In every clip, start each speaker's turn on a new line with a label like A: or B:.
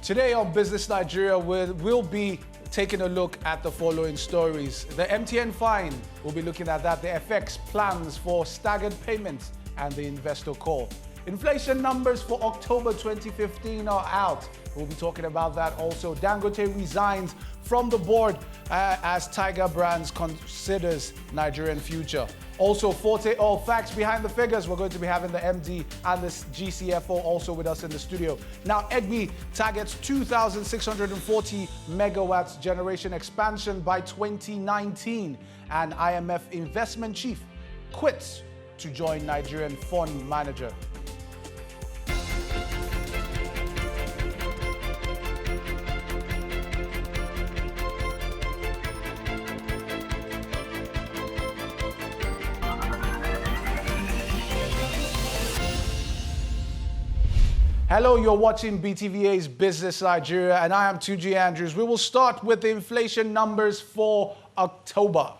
A: Today on Business Nigeria, we'll be taking a look at the following stories. The MTN fine, we'll be looking at that. The FX plans for staggered payments and the investor call. Inflation numbers for October 2015 are out. We'll be talking about that also. Dangote resigns from the board as Tiger Brands considers Nigerian future. Also, Forte Oil facts behind the figures. We're going to be having the MD and the GCFO also with us in the studio. Now, EGBI targets 2,640 megawatts generation expansion by 2019. And IMF Investment chief quits to join Nigerian fund manager. Hello, you're watching BTVA's Business Nigeria, and I am TUNJI Andrews. We will start with the inflation numbers for October.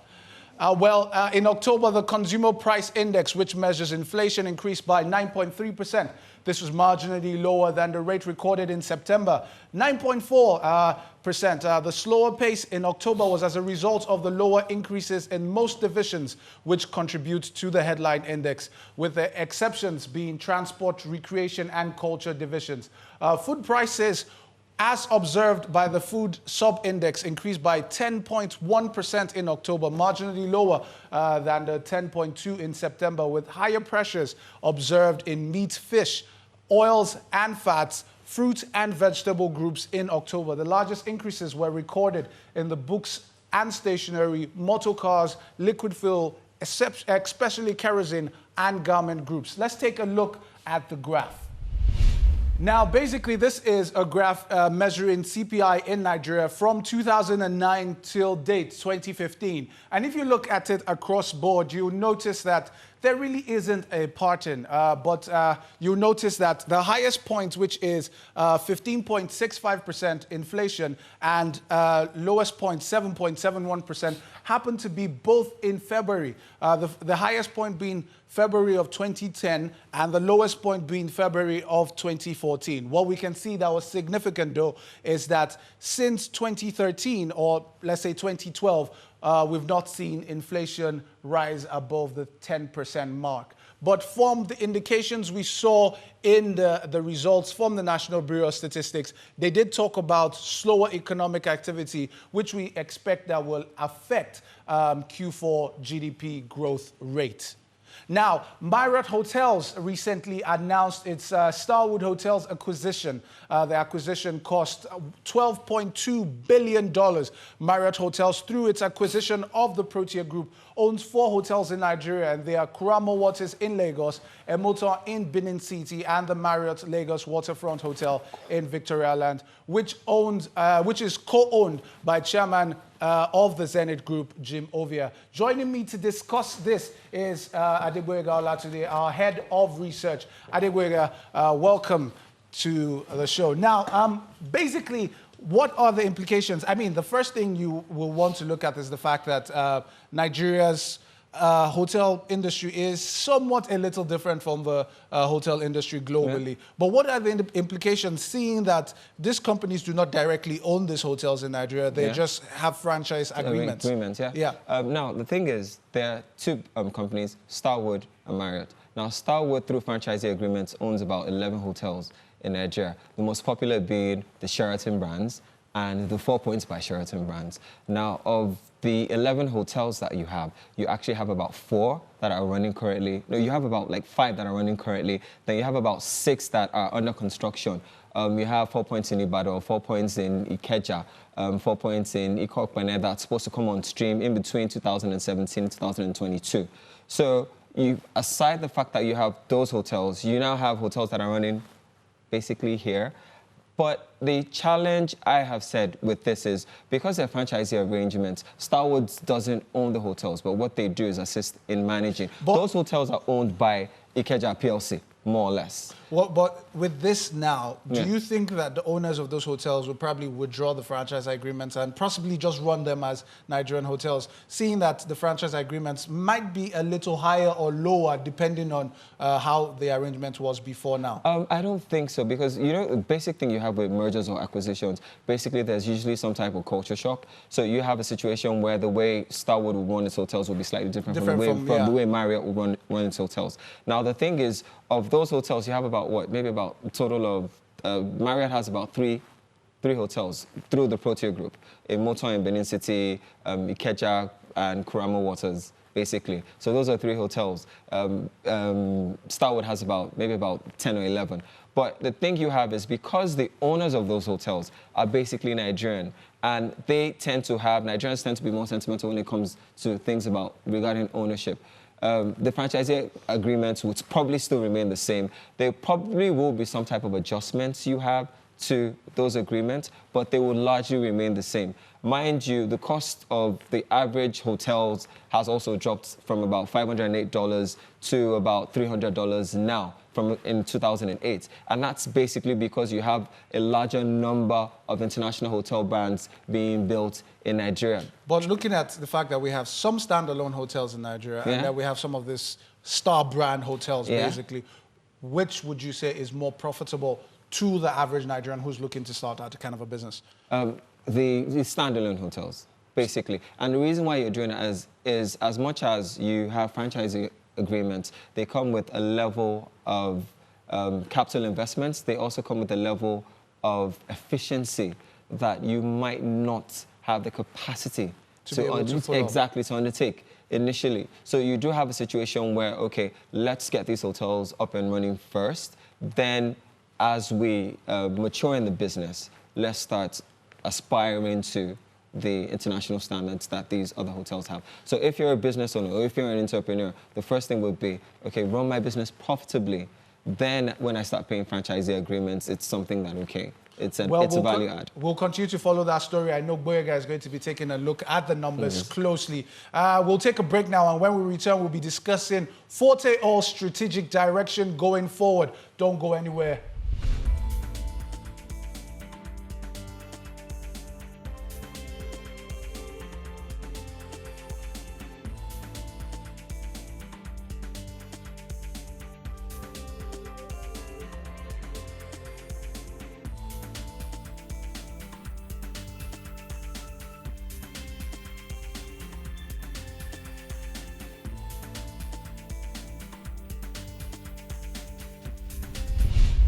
A: In October, the Consumer Price Index, which measures inflation, increased by 9.3%. This was marginally lower than the rate recorded in September, 9.4%. The slower pace in October was as a result of the lower increases in most divisions, which contribute to the headline index, with the exceptions being transport, recreation, and culture divisions. Food prices, as observed by the food sub-index, increased by 10.1% in October, marginally lower than the 10.2% in September, with higher pressures observed in meat, fish, oils and fats, fruit and vegetable groups in October. The largest increases were recorded in the books and stationery, motor cars, liquid fuel, especially kerosene and garment groups. Let's take a look at the graph. Now, basically, this is a graph measuring CPI in Nigeria from 2009 till date, 2015. And if you look at it across board, you'll notice that there really isn't a pattern, but you'll notice that the highest point, which is 15.65% inflation, and lowest point, 7.71%, happen to be both in February. The highest point being February of 2010 and the lowest point being February of 2014. What we can see that was significant, though, is that since 2013, or let's say 2012, we've not seen inflation rise above the 10% mark. But from the indications we saw in the results from the National Bureau of Statistics, they did talk about slower economic activity, which we expect that will affect Q4 GDP growth rate. Now, Marriott Hotels recently announced its Starwood Hotels acquisition. The acquisition cost $12.2 billion. Marriott Hotels, through its acquisition of the Protea Group, owns 4 hotels in Nigeria, and they are Kuramo Waters in Lagos, Emoton in Benin City, and the Marriott Lagos Waterfront Hotel in Victoria Land, which is co-owned by Chairman of the Zenith Group, Jim Ovia. Joining me to discuss this is GBOYEGA OLATUNDE, our head of research. GBOYEGA, welcome to the show. Now, basically, what are the implications? I mean, the first thing you will want to look at is the fact that Nigeria's hotel industry is somewhat a little different from the hotel industry globally. Yeah. But what are the implications, seeing that these companies do not directly own these hotels in Nigeria, they just have franchise agreements?
B: Now, the thing is, there are 2 companies, Starwood and Marriott. Now, Starwood, through franchisee agreements, owns about 11 hotels in Nigeria, the most popular being the Sheraton brands and the 4 Points by Sheraton brands. Now, of the 11 hotels that you actually have about 4 that are running currently. No, you have about like 5 that are running currently. Then you have about 6 that are under construction. You have 4 Points in Ibadan, 4 Points in Ikeja, 4 Points in Ikokpene that's supposed to come on stream in between 2017 and 2022. So aside the fact that you have those hotels, you now have hotels that are running basically here. But the challenge I have said with this is, because they're franchisee arrangements, Starwood doesn't own the hotels, but what they do is assist in managing. Those hotels are owned by Ikeja PLC, more or less.
A: Well, but with this now, do you think that the owners of those hotels will probably withdraw the franchise agreements and possibly just run them as Nigerian hotels, seeing that the franchise agreements might be a little higher or lower depending on how the arrangement was before now?
B: I don't think so, because, you know, the basic thing you have with mergers or acquisitions, basically there's usually some type of culture shock. So you have a situation where the way Starwood would run its hotels will be slightly different from the way Marriott would run its hotels. Now, the thing is, of those hotels, you have about, what, maybe about a total of, Marriott has about three hotels through the Protea Group, a Motor in Benin City, Ikeja, and Kurama Waters, basically. So those are 3 hotels. Starwood has maybe about 10 or 11. But the thing you have is, because the owners of those hotels are basically Nigerian, and Nigerians tend to be more sentimental when it comes to things regarding ownership. The franchisee agreements would probably still remain the same. There probably will be some type of adjustments you have to those agreements, but they will largely remain the same. Mind you, the cost of the average hotels has also dropped from about $508 to about $300 now in 2008. And that's basically because you have a larger number of international hotel brands being built in Nigeria.
A: But looking at the fact that we have some standalone hotels in Nigeria and that we have some of these star brand hotels, basically, which would you say is more profitable to the average Nigerian who's looking to start out a kind of a business?
B: The standalone hotels, basically. And the reason why you're doing it is as much as you have franchising agreements, they come with a level of capital investments. They also come with a level of efficiency that you might not have the capacity to undertake initially. So you do have a situation where, okay, let's get these hotels up and running first. Then, as we mature in the business, let's start aspiring to the international standards that these other hotels have. So if you're a business owner or if you're an entrepreneur, the first thing would be, okay, run my business profitably. Then when I start paying franchisee agreements, it's something that, okay, it's a value add.
A: We'll continue to follow that story. I know GBOYEGA is going to be taking a look at the numbers closely. We'll take a break now, and when we return, we'll be discussing Forte Oil's strategic direction going forward. Don't go anywhere.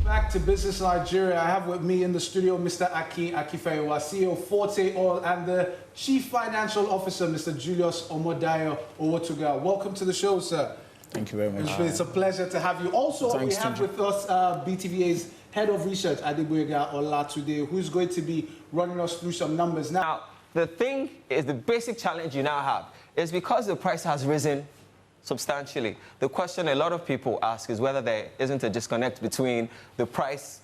A: Back to Business Nigeria. I have with me in the studio Mr. Aki Akifewa, CEO of Forte Oil, and the Chief Financial Officer, Mr. Julius Omodayo Owotuga. Welcome to the show, sir.
C: Thank you very much.
A: It's a pleasure to have you. Also, we have with us Btva's Head of Research, GBOYEGA OLATUNDE, who's going to be running us through some numbers.
D: Now, the thing is, the basic challenge you now have is because the price has risen substantially. The question a lot of people ask is whether there isn't a disconnect between the price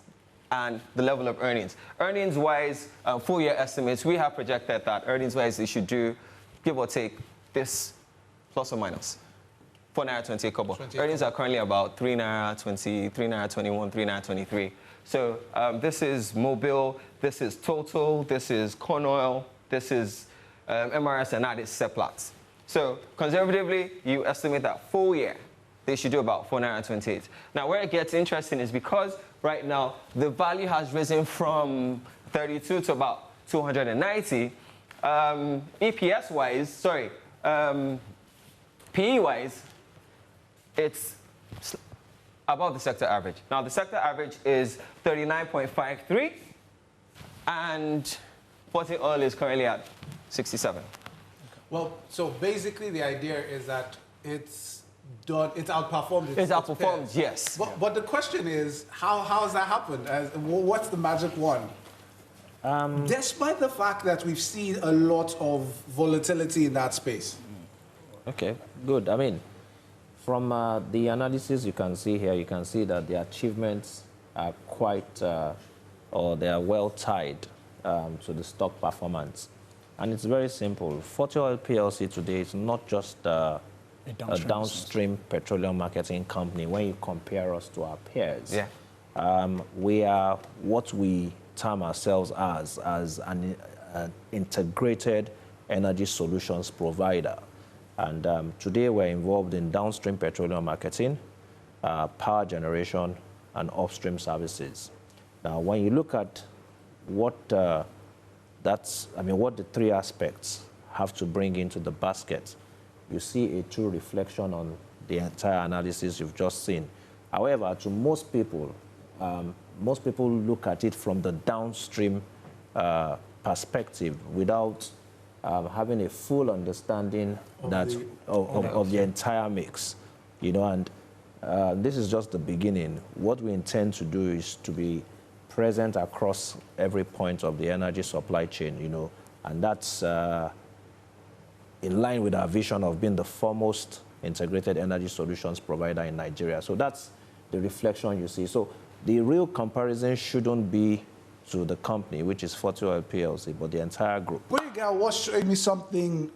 D: and the level of earnings. Earnings-wise, full-year estimates, we have projected that earnings-wise they should do, give or take, this plus or minus, 4 naira 28 kobo. Earnings are currently about 3 naira 20, 3 naira 21, 3 naira 23. So this is Mobile, this is Total, this is Corn Oil, this is MRS, and that is Seplat. So conservatively, you estimate that full year, they should do about 4 naira 28. Now, where it gets interesting is because right now the value has risen from 32 to about 290. EPS-wise, PE-wise, it's above the sector average. Now, the sector average is 39.53, and Forte Oil is currently at 67.
A: Well, so basically the idea is that it's outperformed.
D: It's outperformed, yes.
A: But the question is, how has that happened? What's the magic wand? Despite the fact that we've seen a lot of volatility in that space.
C: Okay, good. I mean, from the analysis you can see here, you can see that the achievements are quite, or they are well tied to the stock performance. And it's very simple. Forte Oil PLC today is not just a downstream petroleum marketing company when you compare us to our peers.
D: Yeah.
C: We are what we term ourselves as an integrated energy solutions provider. And today we're involved in downstream petroleum marketing, power generation, and upstream services. Now, when you look at what what the three aspects have to bring into the basket, you see a true reflection on the entire analysis you've just seen. However, to most people look at it from the downstream perspective without having a full understanding of the entire mix, you know, and this is just the beginning. What we intend to do is to be present across every point of the energy supply chain, you know, and that's in line with our vision of being the foremost integrated energy solutions provider in Nigeria. So that's the reflection you see. So the real comparison shouldn't be to the company, which is Forte Oil PLC, but the entire group.
A: GBOYEGA was showing me something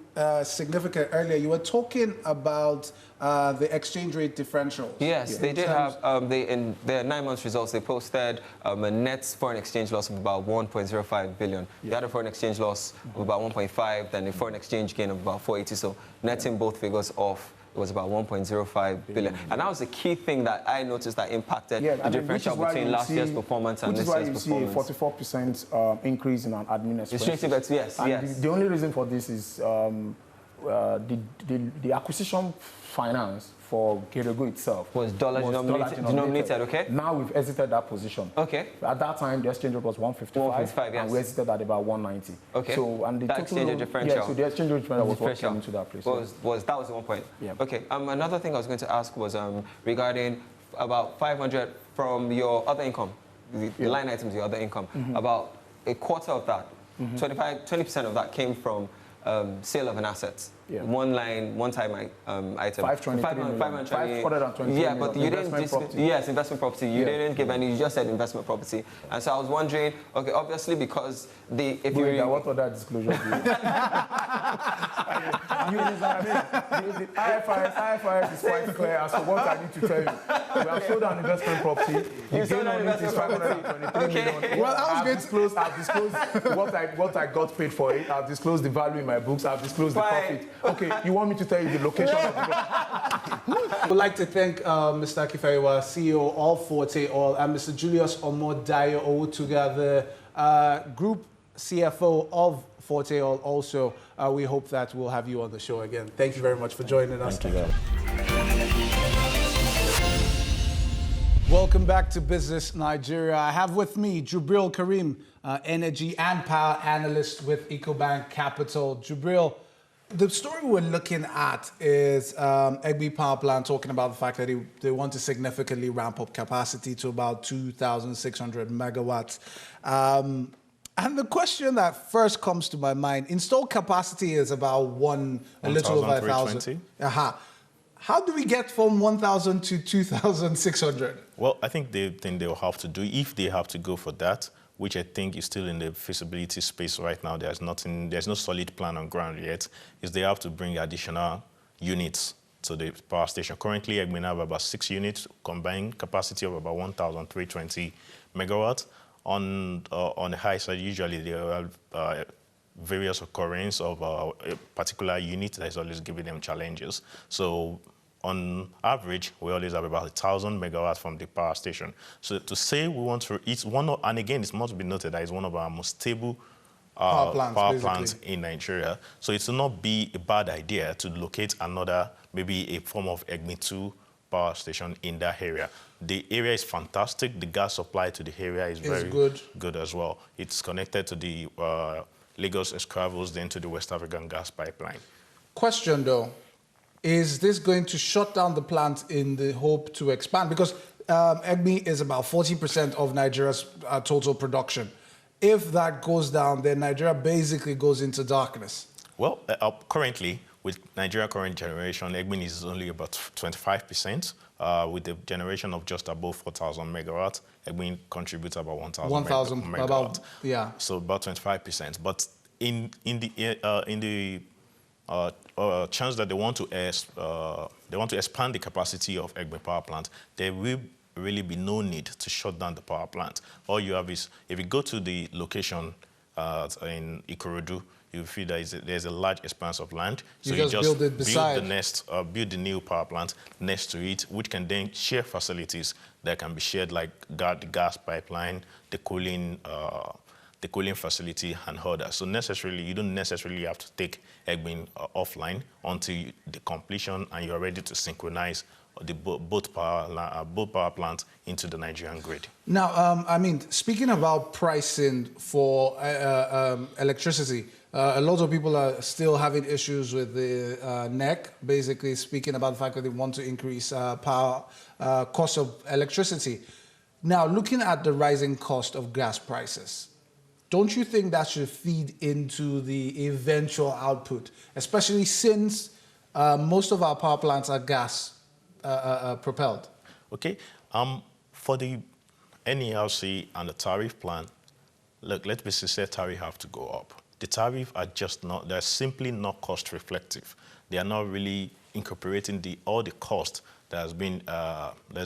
A: significant earlier. You were talking about the exchange rate differential.
D: Yes, they did have, in their 9 months results, they posted a net foreign exchange loss of about 1.05 billion. They had a foreign exchange loss of about 1.5, then a foreign exchange gain of about 480. So netting both figures off, it was about 1.05 billion. And that was the key thing that I noticed that impacted the differential between last year's performance and this year's performance.
E: Which is why you see a 44% increase in our admin expenses.
D: Yes, yes.
E: The only reason for this is the acquisition finance for GBOYEGA itself
D: was dollar denominated, okay?
E: Now we've exited that position.
D: Okay.
E: At that time, the exchange rate was 155,
D: yes.
E: and we exited at about 190.
D: Okay.
E: So, and the
D: that
E: total
D: exchange differential.
E: Yeah, so the exchange rate differential was what came into that place.
D: That was the 1 point.
E: Yeah.
D: Okay. Another thing I was going to ask was regarding about 500 from your other income, the line items, your other income. About a quarter of that, 20% of that came from sale of an asset.
E: Yeah.
D: One-time item.
E: 520
D: yeah, but you didn't. Yes, investment property. You didn't give any. You just said investment property. And so I was wondering. Okay, obviously because if you
E: what other disclosure do you? The IFRS is quite clear as to what I need to tell you. We have sold an investment property.
D: You sold an investment property.
E: Okay. Well, I've disclosed what I got paid for it. I've disclosed the value in my books. I've disclosed the profit. Okay, you want me to tell you the location of the property?
A: I would like to thank Mr. Akifeyiwa, CEO of Forte Oil, and Mr. Julius Omodayo Owutuga, the Group CFO of Forte Oil also. We hope that we'll have you on the show again. Thank you very much for joining us.
C: Thank you.
A: Welcome back to Business Nigeria. I have with me Jubril Karim, energy and power analyst with EcoBank Capital. Jubril, the story we're looking at is EGBI Power Plant talking about the fact that they want to significantly ramp up capacity to about 2,600 megawatts. And the question that first comes to my mind, installed capacity is about a little over 1,000. How do we get from 1,000 to 2,600?
F: Well, I think the thing they'll have to do, if they have to go for that, which I think is still in the feasibility space right now, there's no solid plan on ground yet, is they have to bring additional units to the power station. Currently, EGBI have about 6 units, combined capacity of about 1,320 megawatts. On the high side, usually there are various occurrence of a particular unit that is always giving them challenges. So on average, we always have about 1,000 megawatts from the power station. So to say we want to, and again, it must be noted that it's one of our most stable power plants in Nigeria. So it will not be a bad idea to locate another, maybe a form of EGBI 2 power station in that area. The area is fantastic. The gas supply to the area is very good as well. It's connected to the Lagos Escravos, then to the West African gas pipeline.
A: Question though, is this going to shut down the plant in the hope to expand? Because EGBI is about 40% of Nigeria's total production. If that goes down, then Nigeria basically goes into darkness.
F: Well, currently, with Nigeria current generation, EGBI is only about 25%. With the generation of just above 4,000 megawatts, EGBI contributes about 1,000 megawatts. So about 25%. But in the chance that they want to expand the capacity of EGBI power plant, they will really be no need to shut down the power plant. All you have is, if you go to the location in Ikorodu, you feel there's a large expanse of land. So
A: you just build it beside.
F: Build the new power plant next to it, which can then share facilities that can be shared, like the gas pipeline, the cooling facility, and others. So you don't necessarily have to take Egbin offline until the completion, and you're ready to synchronize both power plants into the Nigerian grid.
A: Now, I mean, speaking about pricing for electricity, a lot of people are still having issues with the NEC, basically speaking about the fact that they want to increase cost of electricity. Now, looking at the rising cost of gas prices, don't you think that should feed into the eventual output, especially since most of our power plants are gas propelled?
F: Okay. For the NERC and the tariff plan, look, let's be sincere, tariff have to go up. The tariff are just not, they're simply not cost reflective. They are not really incorporating all the cost that's been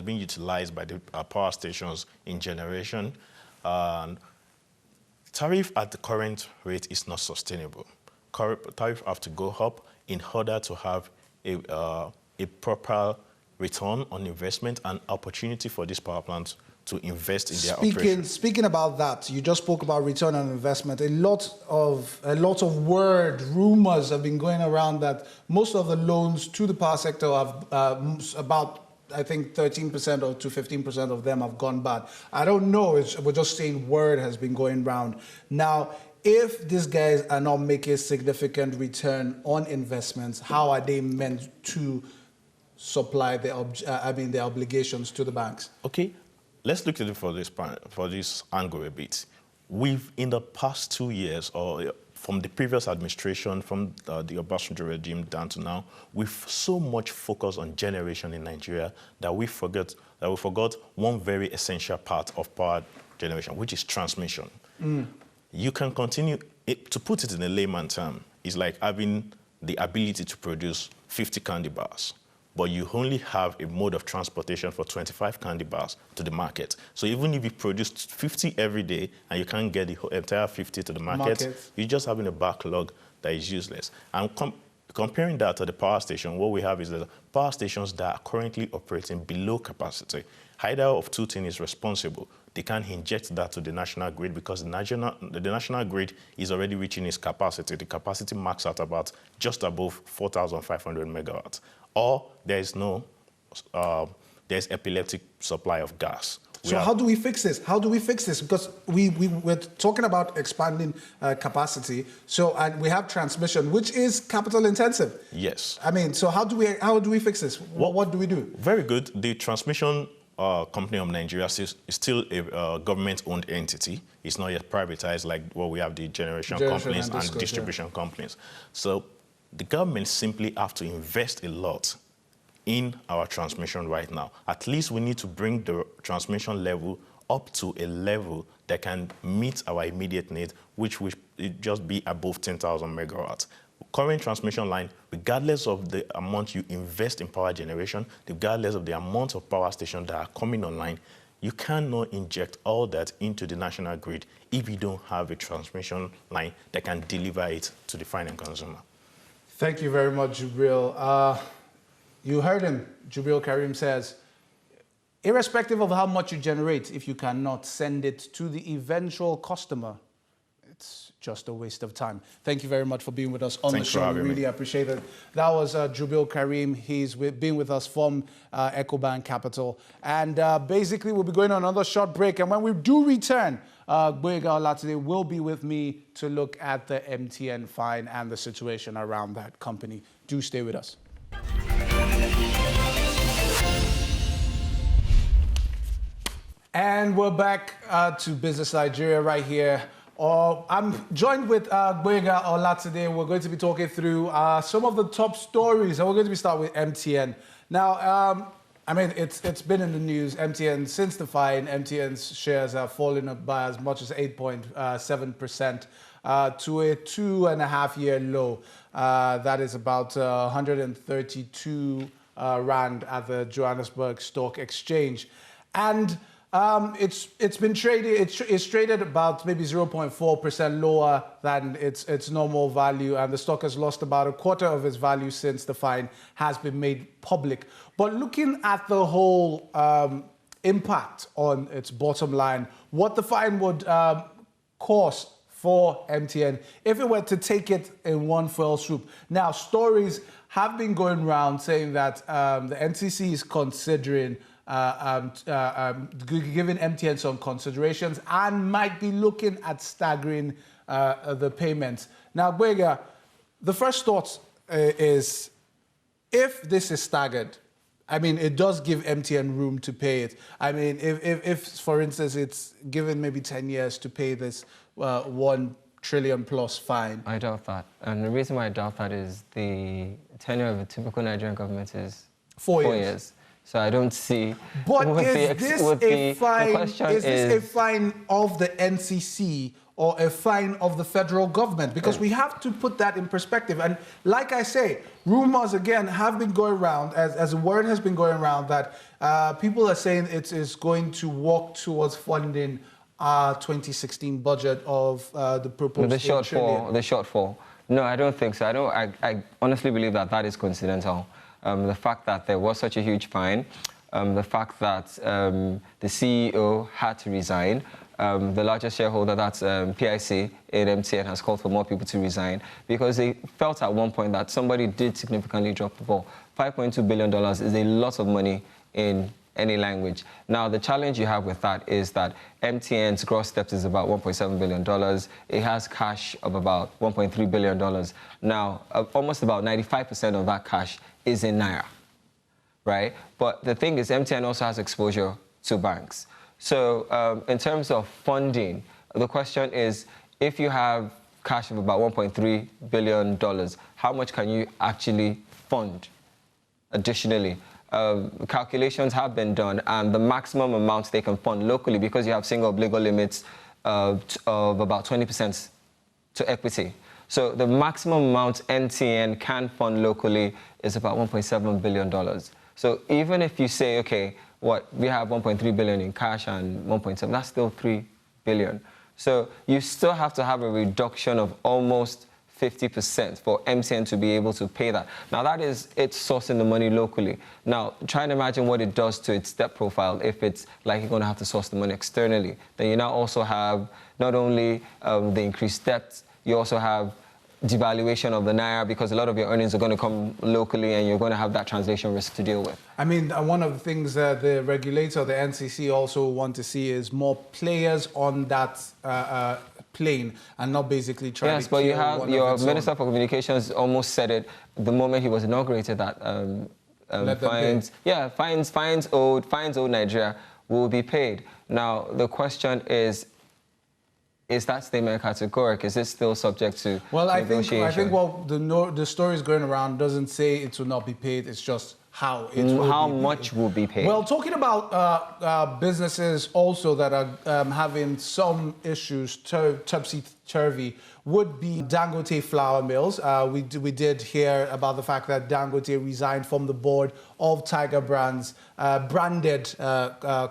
F: utilized by the power stations in generation. Tariff at the current rate is not sustainable. Tariff have to go up in order to have a proper return on investment and opportunity for these power plants to invest in their operations.
A: Speaking about that, you just spoke about return on investment. A lot of rumors have been going around that most of the loans to the power sector have about, I think, 13% or to 15% of them have gone bad. I don't know. We're just saying word has been going around. Now, if these guys are not making significant return on investments, how are they meant to supply their obligations to the banks?
F: Okay. Let's look at it for this angle a bit. In the past 2 years, or from the previous administration, from the Obasanjo regime down to now, we've so much focused on generation in Nigeria that we forgot one very essential part of power generation, which is transmission. You can continue, to put it in a layman term, it's like having the ability to produce 50 candy bars, but you only have a mode of transportation for 25 candy bars to the market. So even if you produce 50 every day and you can't get the entire 50 to the market, you're just having a backlog that is useless. And comparing that to the power station, what we have is the power stations that are currently operating below capacity. Either of two things is responsible. They can't inject that to the national grid because the national grid is already reaching its capacity. The capacity max out about just above 4,500 megawatts. Or there's epileptic supply of gas.
A: So how do we fix this? How do we fix this? Because we're talking about expanding capacity. And we have transmission, which is capital intensive.
F: Yes.
A: I mean, so how do we fix this? What do we do?
F: Very good. The transmission company of Nigeria is still a government-owned entity. It's not yet privatized like what we have the generation companies and distribution companies. So the government simply have to invest a lot in our transmission right now. At least we need to bring the transmission level up to a level that can meet our immediate need, which will just be above 10,000 megawatts. Current transmission line, regardless of the amount you invest in power generation, regardless of the amount of power stations that are coming online, you cannot inject all that into the national grid if you don't have a transmission line that can deliver it to the final consumer.
A: Thank you very much, Jubril. You heard him. Jubril Karim says, irrespective of how much you generate, if you cannot send it to the eventual customer, it's just a waste of time. Thank you very much for being with us on the show. We really appreciate it. That was Jubril Karim. He's been with us from EcoBank Capital. And basically, we'll be going on another short break. And when we do return, GBOYEGA OLATUNDE will be with me to look at the MTN fine and the situation around that company. Do stay with us. And we're back to Business Nigeria right here. I'm joined with GBOYEGA OLATUNDE. We're going to be talking through some of the top stories, and we're going to start with MTN. Now, I mean, it's been in the news. MTN, since the fine, MTN's shares have fallen by as much as 8.7% to a 2.5-year low. That is about 132 Rand at the Johannesburg Stock Exchange. And it's been traded. It's traded about maybe 0.4% lower than its normal value, and the stock has lost about a quarter of its value since the fine has been made public. But looking at the whole impact on its bottom line, what the fine would cost for MTN if it were to take it in one fell swoop. Now, stories have been going around saying that the NCC is considering giving MTN some considerations and might be looking at staggering the payments. Now, GBOYEGA, the first thought is, if this is staggered, I mean, it does give MTN room to pay it. I mean, if for instance, it's given maybe 10 years to pay this 1 trillion plus fine.
B: I doubt that. And the reason why I doubt that is the tenure of a typical Nigerian government is 4 years. So I don't see...
A: But is this a fine of the NCC or a fine of the federal government? Because we have to put that in perspective. And like I say, rumors, again, have been going around, as a word has been going around, that people are saying it is going to walk towards funding our 2016 budget of the proposed
B: the shortfall. No, I don't think so. I honestly believe that that is coincidental. The fact that there was such a huge fine, the fact that the CEO had to resign, the largest shareholder, that's PIC in MTN, has called for more people to resign because they felt at one point that somebody did significantly drop the ball. $5.2 billion is a lot of money in any language. Now, the challenge you have with that is that MTN's gross debt is about $1.7 billion. It has cash of about $1.3 billion. Now, almost about 95% of that cash is in Naira, right? But the thing is, MTN also has exposure to banks. So in terms of funding, the question is, if you have cash of about $1.3 billion, how much can you actually fund additionally? Calculations have been done, and the maximum amount they can fund locally, because you have single obligor limits of about 20% to equity. So the maximum amount MTN can fund locally is about $1.7 billion. So even if you say, okay, we have 1.3 billion in cash and 1.7, that's still 3 billion. So you still have to have a reduction of almost 50% for MTN to be able to pay that. Now, that is it's sourcing the money locally. Now, try and imagine what it does to its debt profile if it's like you're going to have to source the money externally. Then you now also have not only the increased debt, you also have devaluation of the Naira, because a lot of your earnings are going to come locally and you're going to have that translation risk to deal with.
A: I mean, one of the things the regulator, the NCC, also want to see is more players on that plane and not basically trying to...
B: Yes, but you have your Minister for Communications almost said it the moment he was inaugurated that fines owed Nigeria will be paid. Now, the question is that statement categorical? Is it still subject to negotiation?
A: I think what the story is going around doesn't say it will not be paid. It's just how it will
B: how
A: be
B: much
A: paid.
B: will be paid.
A: Well, talking about businesses also that are having some issues, topsy-turvy, would be Dangote flour mills. We did hear about the fact that Dangote resigned from the board of Tiger Brands, branded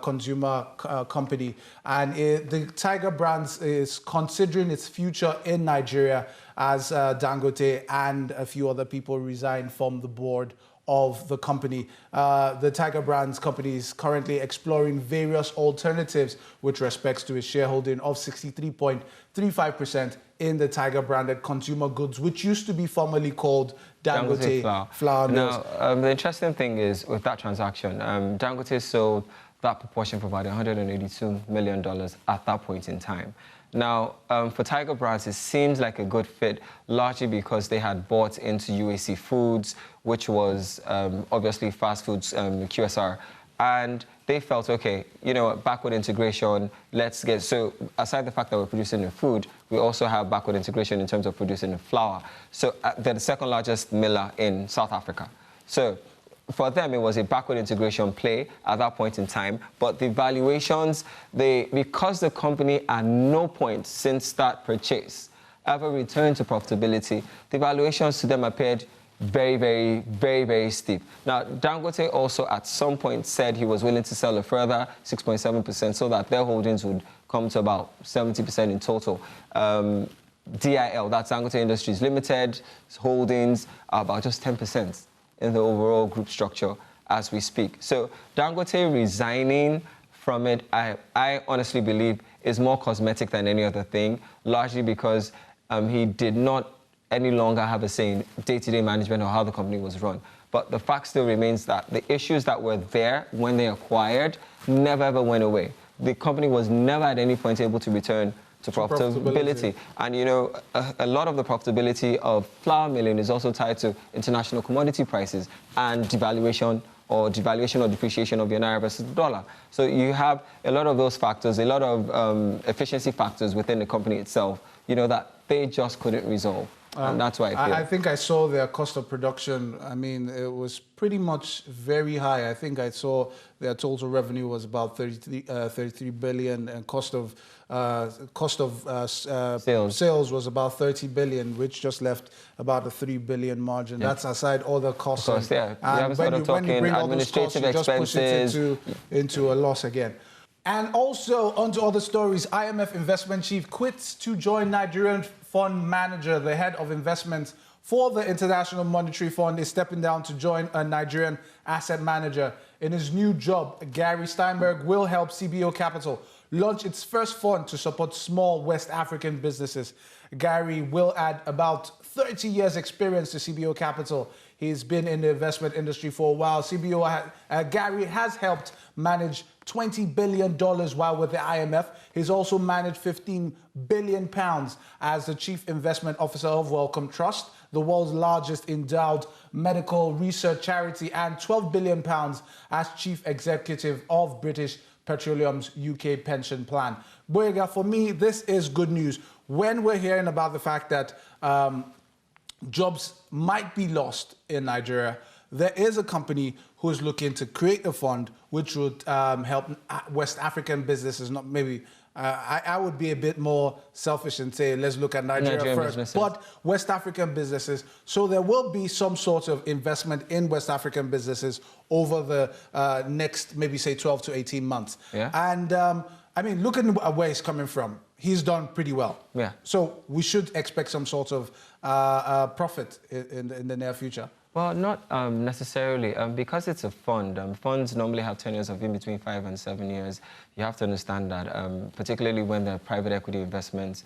A: consumer company. And the Tiger Brands is considering its future in Nigeria as Dangote and a few other people resigned from the board of the company. The Tiger Brands company is currently exploring various alternatives with respect to its shareholding of 63.35% in the Tiger branded consumer goods, which used to be formerly called Dangote flour mills.
B: Now, the interesting thing is with that transaction, Dangote sold that proportion for about $182 million at that point in time. Now, for Tiger Brands, it seems like a good fit, largely because they had bought into UAC Foods, which was obviously fast foods, QSR, and they felt, okay, you know, backward integration, let's get... So aside the fact that we're producing the food, we also have backward integration in terms of producing the flour. So they're the second largest miller in South Africa. So for them, it was a backward integration play at that point in time. But the valuations, because the company at no point since that purchase ever returned to profitability, the valuations to them appeared very, very, very, very steep. Now, Dangote also at some point said he was willing to sell a further 6.7% so that their holdings would come to about 70% in total. DIL, that's Dangote Industries Limited, holdings are about just 10% in the overall group structure as we speak. So Dangote resigning from it, I honestly believe, is more cosmetic than any other thing, largely because he did not any longer have a say in day-to-day management or how the company was run. But the fact still remains that the issues that were there when they acquired never ever went away. The company was never at any point able to return to profitability. And, you know, a lot of the profitability of flour milling is also tied to international commodity prices and devaluation or depreciation of the naira versus the dollar. So you have a lot of those factors, a lot of efficiency factors within the company itself, you know, that they just couldn't resolve. And that's why
A: I think I saw their cost of production. I mean, it was pretty much very high. I think I saw their total revenue was about 33 billion, and cost of sales was about 30 billion, which just left about a 3 billion margin. Yeah. That's aside all the costs.
B: Of course, yeah. And when you bring all those costs, you just push it
A: into a loss again. And also, onto other stories, IMF Investment chief quits to join Nigerian fund manager. The head of investments for the International Monetary Fund is stepping down to join a Nigerian asset manager. In his new job, Gary Steinberg will help CBO Capital launch its first fund to support small West African businesses. Gary will add about 30 years experience to CBO Capital. He's been in the investment industry for a while. Gary has helped manage $20 billion while with the IMF. He's also managed £15 billion as the Chief Investment Officer of Wellcome Trust, the world's largest endowed medical research charity, and £12 billion as Chief Executive of British Petroleum's UK pension plan. Boyega, for me, this is good news. When we're hearing about the fact that jobs might be lost in Nigeria, there is a company who is looking to create a fund which would help West African businesses. Not maybe I would be a bit more selfish and say let's look at Nigeria first, businesses. But West African businesses. So there will be some sort of investment in West African businesses over the next maybe say 12 to 18 months.
B: Yeah.
A: And I mean, look at where he's coming from. He's done pretty well.
B: Yeah.
A: So we should expect some sort of profit in the near future.
B: Well, not necessarily, because it's a fund. Funds normally have tenures of in between 5 and 7 years. You have to understand that, particularly when they're private equity investments,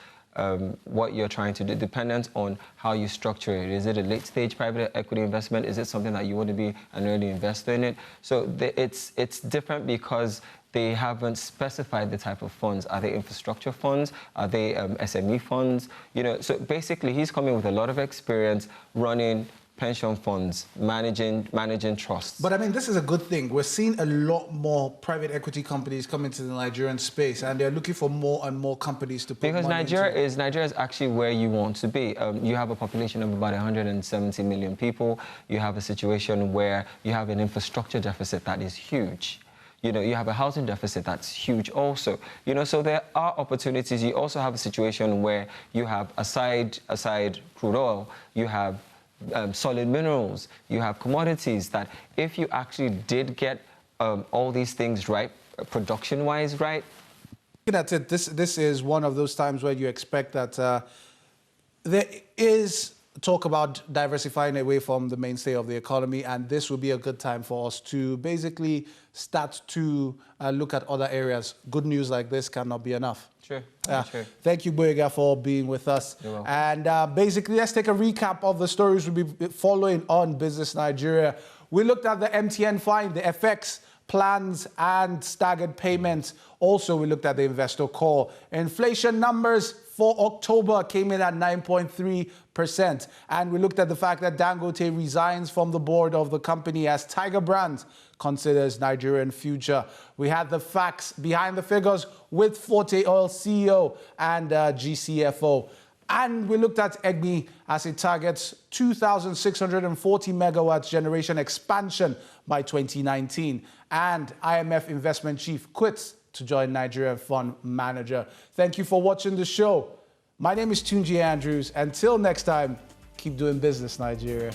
B: what you're trying to do, dependent on how you structure it. Is it a late-stage private equity investment? Is it something that you want to be an early investor in it? So it's different because they haven't specified the type of funds. Are they infrastructure funds? Are they SME funds? You know, so basically, he's coming with a lot of experience running pension funds, managing trusts.
A: But I mean, this is a good thing. We're seeing a lot more private equity companies come into the Nigerian space, and they're looking for more and more companies to put
B: because
A: money
B: Nigeria is actually where you want to be. You have a population of about 170 million people. You have a situation where you have an infrastructure deficit that is huge. You know, you have a housing deficit that's huge also. You know, so there are opportunities. You also have a situation where you have, aside crude oil, you have solid minerals, you have commodities that if you actually did get all these things right, production-wise right.
A: That's it. This is one of those times where you expect that there is talk about diversifying away from the mainstay of the economy, and this will be a good time for us to basically start to look at other areas. Good news like this cannot be enough.
B: Sure. Sure.
A: Thank you, Boyega, for being with us.
B: You're welcome.
A: And basically, let's take a recap of the stories we'll be following on Business Nigeria. We looked at the MTN fine, the FX plans and staggered payments. Also, we looked at the investor call. Inflation numbers for October came in at 9.3%. And we looked at the fact that Dangote resigns from the board of the company as Tiger Brands considers Nigerian future. We had the facts behind the figures with Forte Oil CEO and GCFO. And we looked at EGMI as it targets 2,640 megawatts generation expansion by 2019. And IMF Investment chief quits to join Nigerian fund manager. Thank you for watching the show. My name is TUNJI Andrews. Until next time, keep doing business, Nigeria.